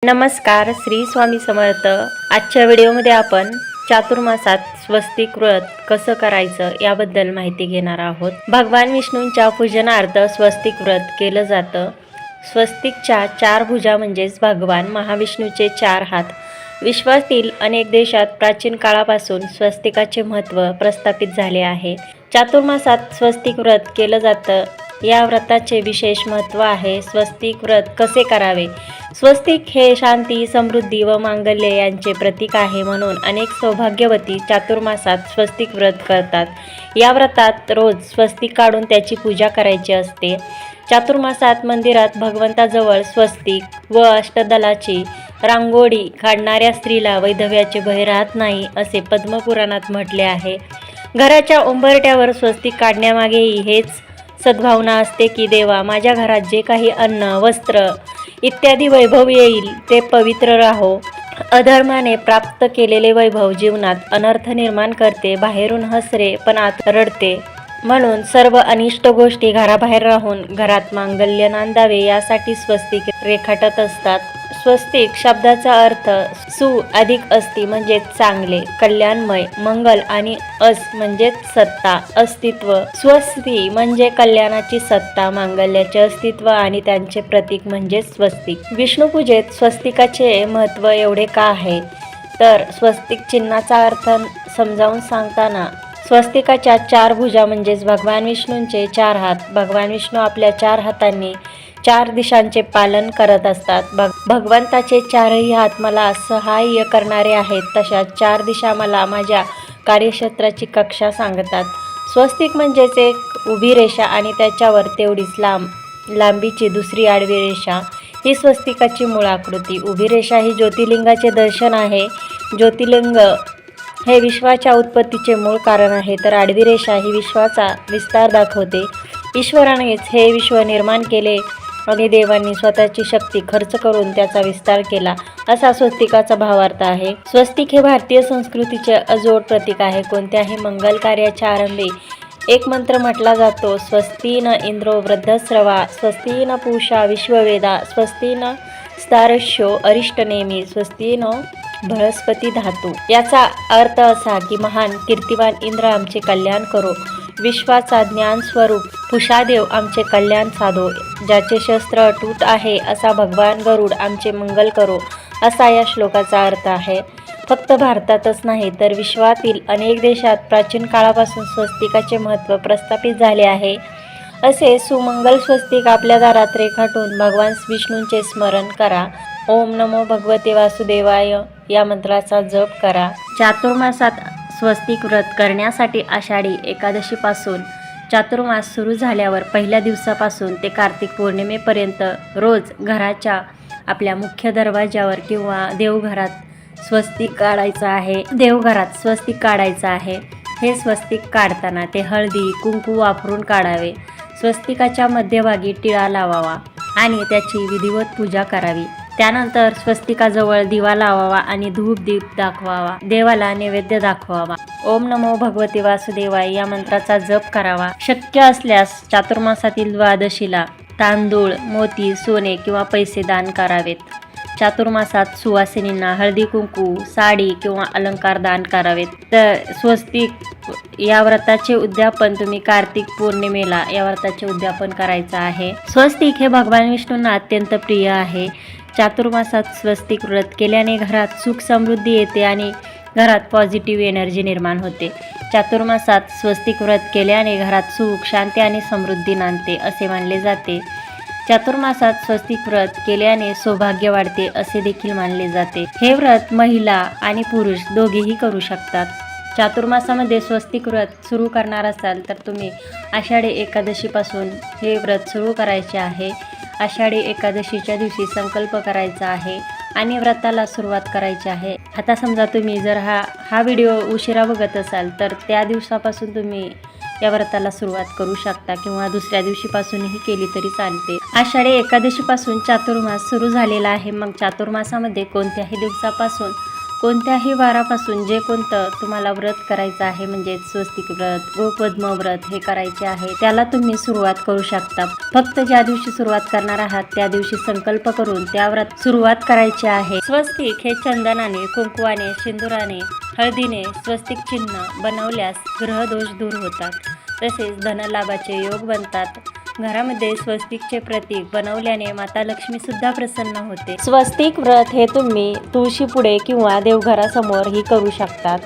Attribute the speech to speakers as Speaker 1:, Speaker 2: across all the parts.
Speaker 1: नमस्कार, श्री स्वामी समर्थ। आजच्या व्हिडिओमध्ये आपण चातुर्मासात स्वस्तिक व्रत कसं करायचं याबद्दल माहिती घेणार आहोत। भगवान विष्णूंच्या पूजनार्थ स्वस्तिक व्रत केलं जातं। स्वस्तिकच्या 4 भुजा म्हणजेच भगवान महाविष्णूचे 4 हात। विश्वातील अनेक देशात प्राचीन काळापासून स्वस्तिकाचे महत्त्व प्रस्थापित झाले आहे। चातुर्मासात स्वस्तिक व्रत केलं जातं। या व्रताचे विशेष महत्त्व आहे। स्वस्तिक व्रत कसे करावे? स्वस्तिक हे शांती, समृद्धी व मांगल्य यांचे प्रतीक आहे, म्हणून अनेक सौभाग्यवती चातुर्मासात स्वस्तिक व्रत करतात। या व्रतात रोज स्वस्तिक काढून त्याची पूजा करायची असते। चातुर्मासात मंदिरात भगवंताजवळ स्वस्तिक व अष्टदलाची रांगोळी काढणाऱ्या स्त्रीला वैधव्याचे भय राहत नाही, असे पद्मपुराणात म्हटले आहे। घराच्या उंबरठ्यावर स्वस्तिक काढण्यामागेही हेच सद्भावना असते की देवा, माझ्या घरात जे काही अन्न, वस्त्र इत्यादी वैभव येईल ते पवित्र राहो। अधर्माने प्राप्त केलेले वैभव जीवनात अनर्थ निर्माण करते। बाहेरून हसरे पण आत रडते, म्हणून सर्व अनिष्ट गोष्टी घराबाहेर राहून घरात मांगल्य नांदावे यासाठी स्वस्तिक रेखाटत असतात। स्वस्तिक शब्दाचा अर्थ सु अधिक अस्ति म्हणजेच चांगले, कल्याणमय, मंगल आणि अस म्हणजेच सत्ता, अस्तित्व। स्वस्ती म्हणजे कल्याणाची सत्ता, मांगल्याचे अस्तित्व आणि त्यांचे प्रतीक म्हणजे स्वस्तिक। विष्णुपूजेत स्वस्तिकाचे महत्त्व एवढे का आहे? तर स्वस्तिक चिन्हाचा अर्थ समजावून सांगताना स्वस्तिकाच्या 4 भुजा म्हणजेच भगवान विष्णूंचे 4 हात। भगवान विष्णू आपल्या 4 हातांनी 4 दिशांचे पालन करत असतात। भगवंताचे 4ही हात मला सहाय्य करणारे आहेत, तशा 4 दिशा मला माझ्या कार्यक्षेत्राची कक्षा सांगतात। स्वस्तिक म्हणजेच एक उभी रेषा आणि त्याच्यावर तेवढीच लांबीची दुसरी आडवी रेषा, ही स्वस्तिकाची मूळ आकृती। उभी रेषा ही ज्योतिर्लिंगाचे दर्शन आहे। ज्योतिर्लिंग हे विश्वाच्या उत्पत्तीचे मूळ कारण आहे, तर आडवी रेषा ही विश्वाचा विस्तार दाखवते। ईश्वरानेच हे विश्व निर्माण केले आणि देवांनी स्वतःची शक्ती खर्च करून त्याचा विस्तार केला, असा स्वस्तिकाचा भावार्थ आहे। स्वस्तिक हे भारतीय संस्कृतीचे अजोड प्रतीक आहे। कोणत्याही मंगल कार्याच्या आरंभी एक मंत्र म्हटला जातो, स्वस्ती न इंद्रो वृद्धस्रवा, स्वस्ती न पूषा विश्ववेदा, स्वस्ती न स्तारश्यो अरिष्टनेमी, स्वस्ती न बृहस्पती धातू। याचा अर्थ असा की महान कीर्तिवान इंद्र आमचे कल्याण करो, विश्वाचा ज्ञान स्वरूप पुषादेव आमचे कल्याण साधो, ज्याचे शस्त्र अटूट आहे असा भगवान गरुड आमचे मंगल करो, असा या श्लोकाचा अर्थ आहे। फक्त भारतातच नाही तर विश्वातील अनेक देशात प्राचीन काळापासून स्वस्तिकाचे महत्त्व प्रस्थापित झाले आहे। असे सुमंगल स्वस्तिक आपल्या दारात रेखाटून भगवान विष्णूंचे स्मरण करा। ओम नमो भगवते वासुदेवाय या मंत्राचा जप करा। चातुर्मासात स्वस्तिक व्रत करण्यासाठी आषाढी एकादशीपासून चातुर्मास सुरू झाल्यावर पहिल्या दिवसापासून ते कार्तिक पौर्णिमेपर्यंत रोज घराच्या आपल्या मुख्य दरवाजावर किंवा देवघरात स्वस्तिक काढायचं आहे। हे स्वस्तिक काढताना ते हळदी कुंकू वापरून काढावे। स्वस्तिकाच्या मध्यभागी टिळा लावावा आणि त्याची विधिवत पूजा करावी। त्यानंतर स्वस्तिकाजवळ दिवा लावावा आणि धूप दीप दाखवावा, देवाला नैवेद्य दाखवावा। ओम नमो भगवते वासुदेवाय या मंत्राचा जप करावा। शक्य असल्यास चातुर्मासातील द्वादशीला तांदूळ, मोती, सोने किंवा पैसे दान करावेत। चातुर्मासात सुवासिनींना हळदी कुंकू, साडी किंवा अलंकार दान करावेत। तर स्वस्तिक या व्रताचे उद्यापन तुम्ही कार्तिक पौर्णिमेला या व्रताचे उद्यापन करायचं आहे। स्वस्तिक हे भगवान विष्णूंना अत्यंत प्रिय आहे। चातुर्मासात स्वस्तिक व्रत केल्याने घरात सुख समृद्धी येते आणि घरात पॉझिटिव्ह एनर्जी निर्माण होते। चातुर्मासात स्वस्तिक व्रत केल्याने घरात सुख, शांती आणि समृद्धी नांदते असे मानले जाते। चातुर्मासात स्वस्तिक व्रत केल्याने सौभाग्य वाढते असे देखील मानले जाते। हे व्रत महिला आणि पुरुष दोघेही करू शकतात। चातुर्मासामध्ये स्वस्तिक व्रत सुरू करणार असाल तर तुम्ही आषाढी एकादशीपासून हे व्रत सुरू करायचे आहे। आषाढी एकादशीच्या दिवशी संकल्प करायचा आहे आणि व्रताला सुरुवात करायची आहे। आता समजा तुम्ही जर हा व्हिडिओ उशिरा बघत असाल तर त्या दिवसापासून तुम्ही या व्रताला सुरुवात करू शकता किंवा दुसऱ्या दिवशीपासूनही केली तरी चालते। आषाढी एकादशीपासून चातुर्मास सुरू झालेला आहे। मग चातुर्मासामध्ये कोणत्याही दिवसापासून कोणत्याही वारापासून जे कोणतं तुम्हाला व्रत करायचं आहे, म्हणजे स्वस्तिक व्रत, गोपद्म व्रत हे करायचे आहे, त्याला तुम्ही सुरुवात करू शकता. फक्त ज्या दिवशी सुरुवात करणार आहात त्या दिवशी संकल्प करून त्या व्रत सुरुवात करायची आहे. स्वस्तिक हे चंदनाने, कुंकवाने, सिंदुराने, हळदीने स्वस्तिक चिन्ह बनवल्यास ग्रहदोष दूर होतात, तसेच धनलाभाचे योग बनतात. घरामध्ये स्वस्तिकचे प्रतीक बनवल्याने माता लक्ष्मी सुद्धा प्रसन्न होते. स्वस्तिक व्रत हे तुम्ही तुळशी पुढे किंवा देवघरासमोर ही करू शकतात.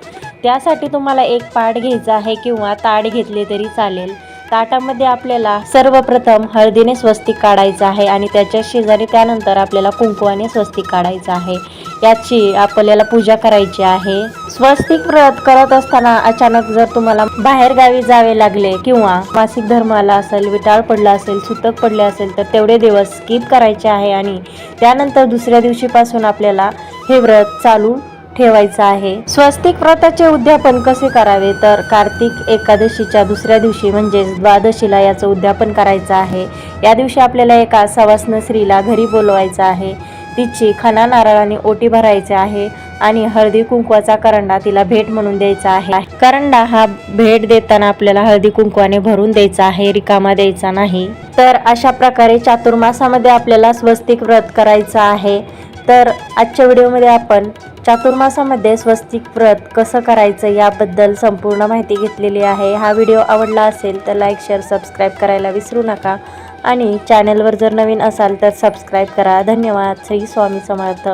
Speaker 1: त्यासाठी तुम्हाला एक पाट घ्यायचा आहे किंवा ताट घेतले तरी चालेल. ताटामध्ये आपल्याला सर्वप्रथम हळदीने स्वस्तिक काढायचं आहे आणि त्याच्या शेजारी त्यानंतर आपल्याला कुंकवाने स्वस्तिक काढायचं आहे. याची आपल्याला पूजा करायची आहे. स्वस्तिक व्रत करत असताना अचानक जर तुम्हाला बाहेर गावी जावे लागले किंवा मासिक धर्म आला असेल, विटाळ पडला असेल, सुतक पडले असेल तर तेवढे दिवस स्किप करायचे आहे आणि त्यानंतर दुसऱ्या दिवशीपासून आपल्याला हे व्रत चालू ठेवायचं आहे. स्वस्तिक व्रताचे उद्यापन कसे करावे तर कार्तिक एकादशीच्या दुसऱ्या दिवशी म्हणजेच द्वादशीला याचं उद्यापन करायचं आहे. या दिवशी आपल्याला एका सवाष्ण स्त्रीला घरी बोलवायचं आहे. तिची खणा नारळाने ओटी भरायची आहे आणि हळदी कुंकवाचा करंडा तिला भेट म्हणून द्यायचा आहे. करंडा हा भेट देताना आपल्याला हळदी कुंकवाने भरून द्यायचा आहे, रिकामा द्यायचा नाही. तर अशा प्रकारे चातुर्मासामध्ये आपल्याला स्वस्तिक व्रत करायचं आहे. तर आजच्या व्हिडिओमध्ये आपण चातुर्मासामध्ये स्वस्तिक व्रत कसं करायचं याबद्दल संपूर्ण माहिती घेतलेली आहे. हा व्हिडिओ आवडला असेल तर लाईक, शेअर, सबस्क्राईब करायला विसरू नका आणि चॅनलवर जर नवीन असाल तर सबस्क्राईब करा. धन्यवाद. श्री स्वामी समर्थ.